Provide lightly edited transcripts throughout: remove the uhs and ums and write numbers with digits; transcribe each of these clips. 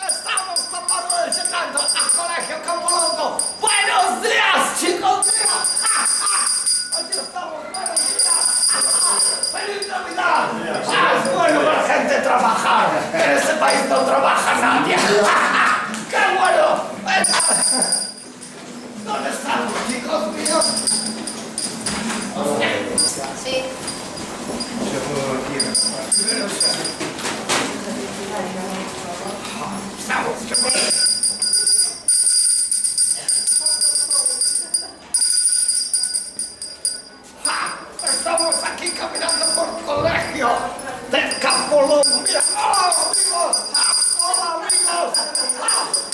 Estamos papando llegando al Colegio Campolongo. ¡Buenos días, chicos! Aquí estamos, buenos días. ¡Feliz Navidad! Es bueno ver gente trabajar. En este país no trabaja nadie. ¡Qué bueno! ¿Dónde estamos, chicos míos? Sí. Estamos aquí caminando por el colegio del Campolongo. Mira, ¡hola, amigos! ¡Hola, amigos!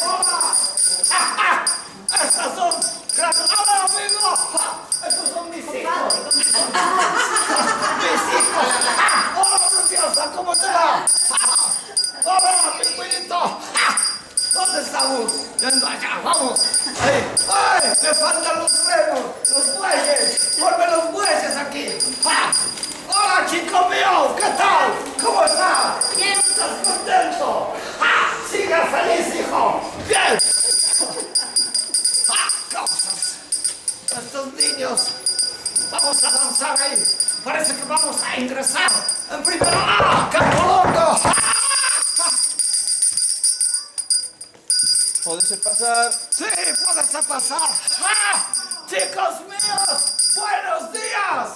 ¡Hola! Estas son grandes. ¡Hola, amigos! Estos son mis hijos. Mis hijos. ¡Hola, preciosa! ¿Cómo te va? ¡Hola, pingüinito! ¿Dónde estamos? Yendo allá, vamos. ¡Ay! ¡Ay! Me faltan los remos, los bueyes. Ponme los bueyes aquí. ¡Hola, chico mío! ¿Qué tal? ¿Cómo estás? Bien. ¿Estás contento? ¡Siga feliz, hijo! ¡Bien! ¡Cosas! Estos niños. Vamos a danzar ahí. Parece que vamos a ingresar en primero. ¡Campolongo! ¿Podés pasar? Sí, puedes pasar. Chicos míos, buenos días.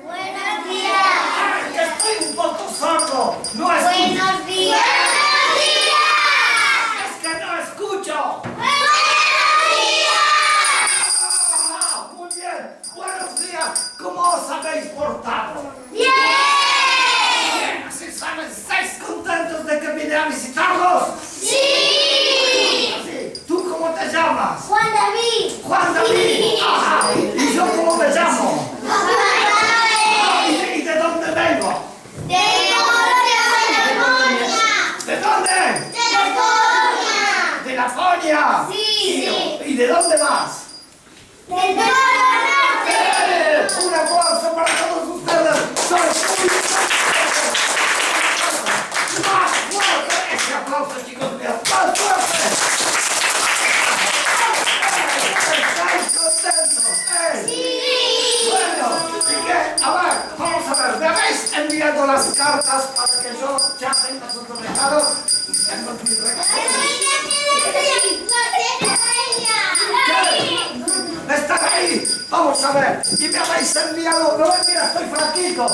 Buenos días. Ay, que estoy un poco sordo. No escucho. Buenos días. Es que no escucho. Muy bien. Buenos días. ¿Cómo os habéis portado? Bien. Bien, así saben. ¿Estáis contentos de que vine a visitarlos? Sí. ¿Tú cómo te llamas? Juan David. Juan David. Ajá. ¿Y yo cómo me llamo? ¿Y de dónde vengo? De Colonia. ¿De dónde? De Colonia. ¿De la Fonia? Sí. ¿Y de dónde más? De Colonia. Un aplauso para todos ustedes. Soy muy... ¡Más fuerte! Ese aplauso, chicos míos. ¡Más fuerte! ¿Estáis contentos? Sí. Bueno, ¿y qué? A ver, vamos a ver. ¿Me habéis enviado las cartas para que yo ya tenga sus regalos? Tengo mis regalos. ¡Están ahí! Vamos a ver. Y me habéis enviado... No, mira, estoy flaquito.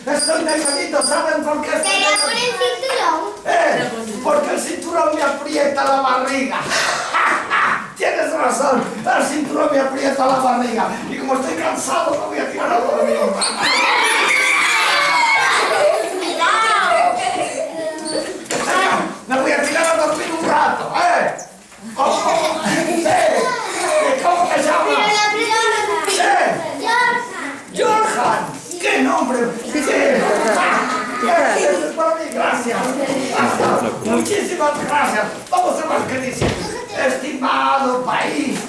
Estoy delgadito. ¿Saben por qué? ¿Será por el cinturón? Porque el cinturón me aprieta la barriga. Tienes razón. El cinturón me aprieta la barriga. Y como estoy cansado, me voy a tirar a dormir. Me voy a tirar a dormir un rato, ¿Cómo te llamas? Johan. ¡Qué nombre! Para mí, gracias. Muchísimas gracias. Vamos a ver qué dice. Estimado país.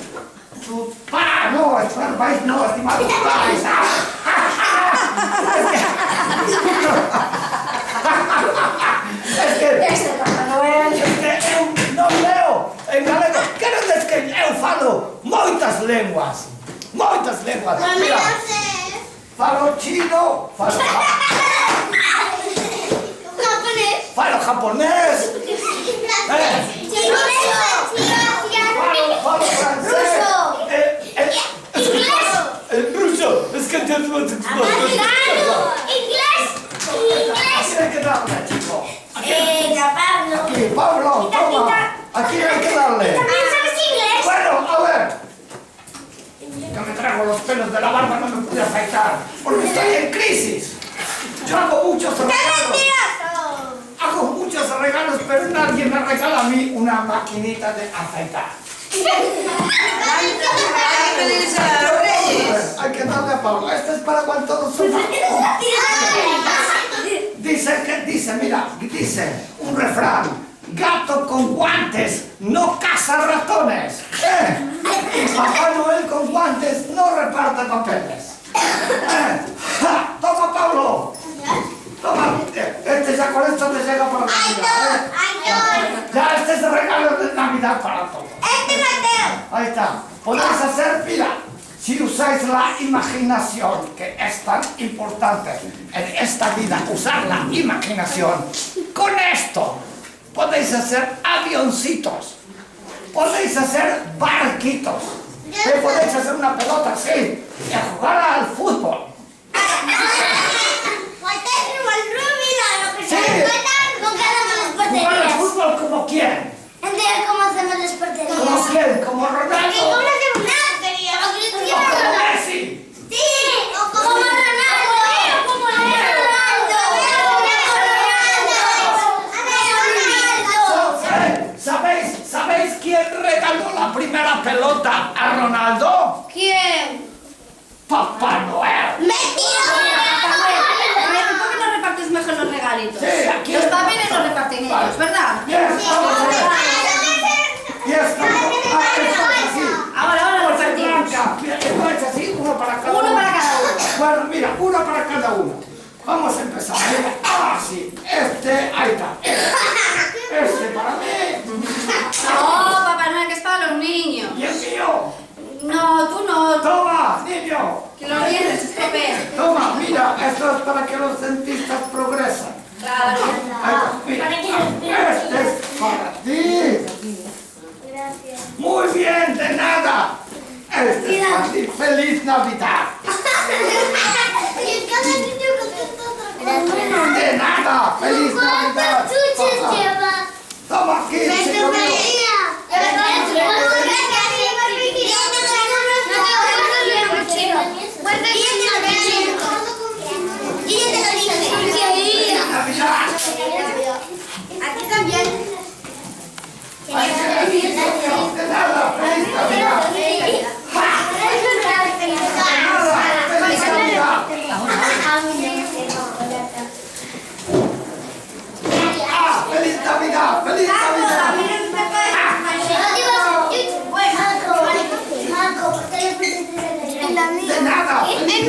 No, estimado país, no, estimado país. Es que no leo en galego. Quero dizer que eu falo moitas lenguas. Moitas lenguas. Mira, falo chino, falo japonés, falo francés, el ruso. Es que te hay que darle, chico. Aquí, Pablo, toma. Aquí hay que darle. Bueno, a ver. Que me traigo los pelos de la barba, no me pude afeitar. Porque estoy en crisis. Yo hago muchos regalos. Hago muchos regalos, pero nadie me regala a mí una maquinita de afeitar. Hay que darle a Pablo. Este es para cuando todos son. dice un refrán: gato con guantes no caza ratones. Y Papá Noel con guantes no reparte papeles. Toma, Pablo. Toma, ya con esto te llega para Navidad. Ya este es el regalo de Navidad para todos. Ahí está. Podéis hacer, mira, si usáis la imaginación, que es tan importante en esta vida, usar la imaginación, con esto podéis hacer avioncitos, podéis hacer barquitos, podéis hacer una pelota así y jugar al fútbol. Jugar al fútbol como quién. ¿Cómo hacemos las porterías? ¿Como quién? ¿Como Ronaldo? ¿Cómo hacemos una portería? ¿O como Messi? Sí, o como Ronaldo. Como Ronaldo. ¿Sabéis quién regaló la primera pelota a Ronaldo? ¿Quién? Papá Noel. ¿Por qué no repartes mejor los regalitos? Sí, aquí Los papeles los reparten ellos, ¿verdad? Bien, vamos a ver. Y esto es así. Ahora lo Pues es repartimos. blanca. Mira, esto es así, uno para cada uno. Uno para cada uno. Bueno, mira, uno para cada uno. Vamos a empezar. Mira, así. Ahí está. Este para mí. No, Papá Noel, que es para los niños. Y el mío. No, tú no. Toma, niño. Que los dientes se estropean. Toma, mira, esto es para que los dentistas progresen. Claro. Ahí está, mira. Este es para ti. Gracias. Muy bien, de nada. Este es para ti. ¡Feliz Navidad! De nada, feliz Navidad. Toma aquí, chico mío. Navidad. Aquí también. Ay, de nada, feliz Navidad. Feliz Navidad. Feliz Navidad, feliz Navidad. De nada, feliz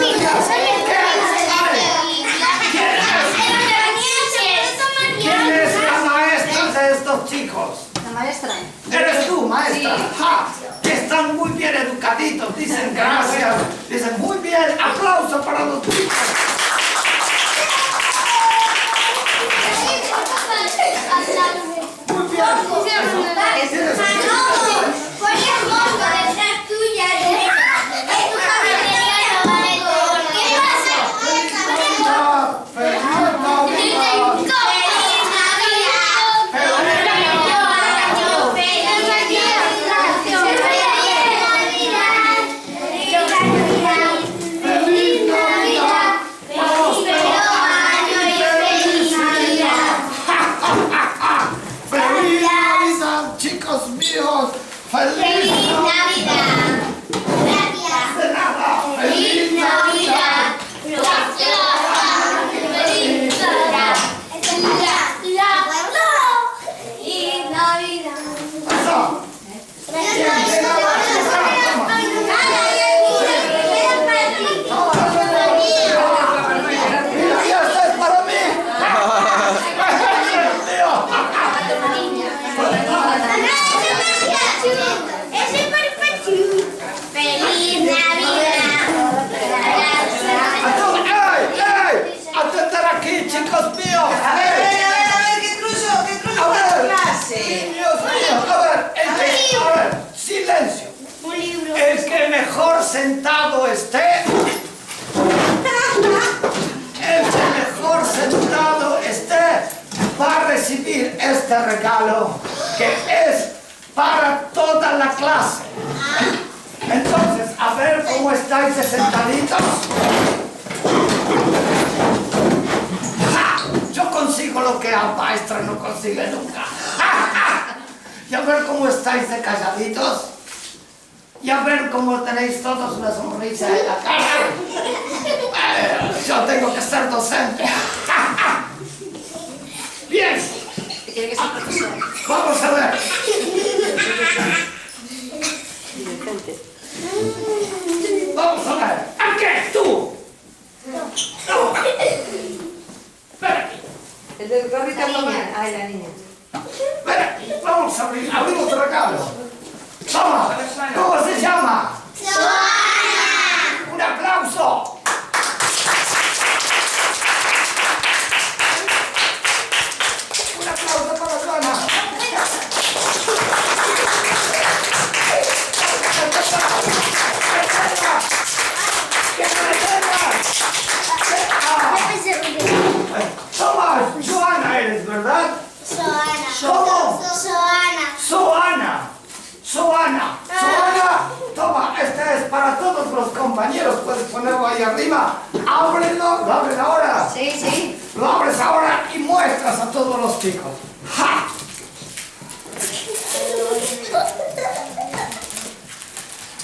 ¿Quién es la maestra de estos chicos? La maestra. ¿Eres tú, maestra? Sí. ¡Ja! Que están muy bien educaditos, dicen gracias, dicen muy bien, aplauso para los chicos. Muy bien. Feliz Navidad. Feliz Navidad. Feliz Navidad, chicos míos. Feliz Navidad. De nada. Feliz Navidad. Eso. Mira, ya está, es para mí. ¡Ey! ¡Atender aquí, chicos míos! ¡Ey! A ver, Dios mío, a ver, silencio. El que mejor sentado esté, va a recibir este regalo que es para toda la clase. Entonces, a ver cómo estáis de sentaditos. ¡Ja! Yo consigo lo que el maestro no consigue nunca. Y a ver cómo estáis de calladitos. Y a ver cómo tenéis todos una sonrisa en la cara. Yo tengo que ser docente. Bien. No. Ven aquí. El del gorrito toma. Ay, la niña. Ven aquí. Vamos a abrir. Abrimos el regalo. Toma. ¿Cómo se llama? Un aplauso. Un aplauso para Joana. Toma, Joana eres, ¿verdad? ¿Cómo? Soana. Soana, toma, este es para todos los compañeros. Puedes ponerlo ahí arriba. Ábrelo, lo abres ahora. Sí. Lo abres ahora y muestras a todos los chicos. ¡Ja!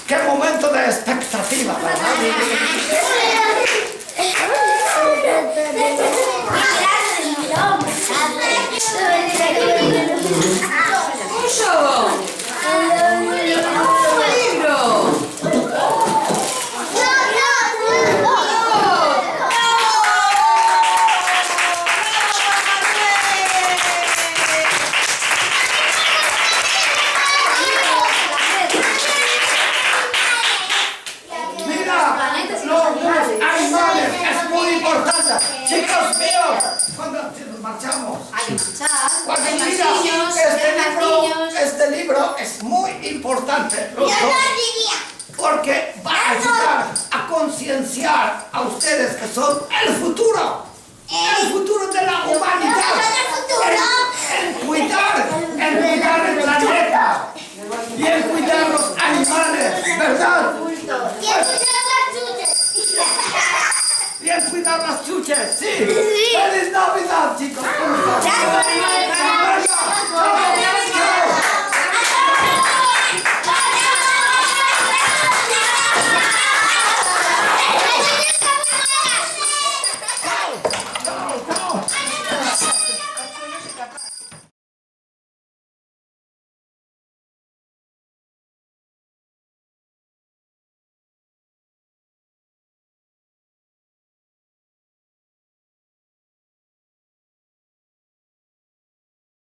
¡Qué momento de expectativa, ¿verdad? ¡Uso! ¡Un libro! Mira, los animales, es muy importante. Chicos míos, cuando nos marchamos. Hay que marchar. Cuando Hay más mira, niños, hay más niños. este libro es muy importante, los dos, porque va a ayudar a concienciar a ustedes que son el futuro de la humanidad, el cuidar el planeta y el cuidar los animales, ¿verdad? Y el cuidar las chuches, sí. ¡Feliz Navidad, chicos! Gracias. Venga,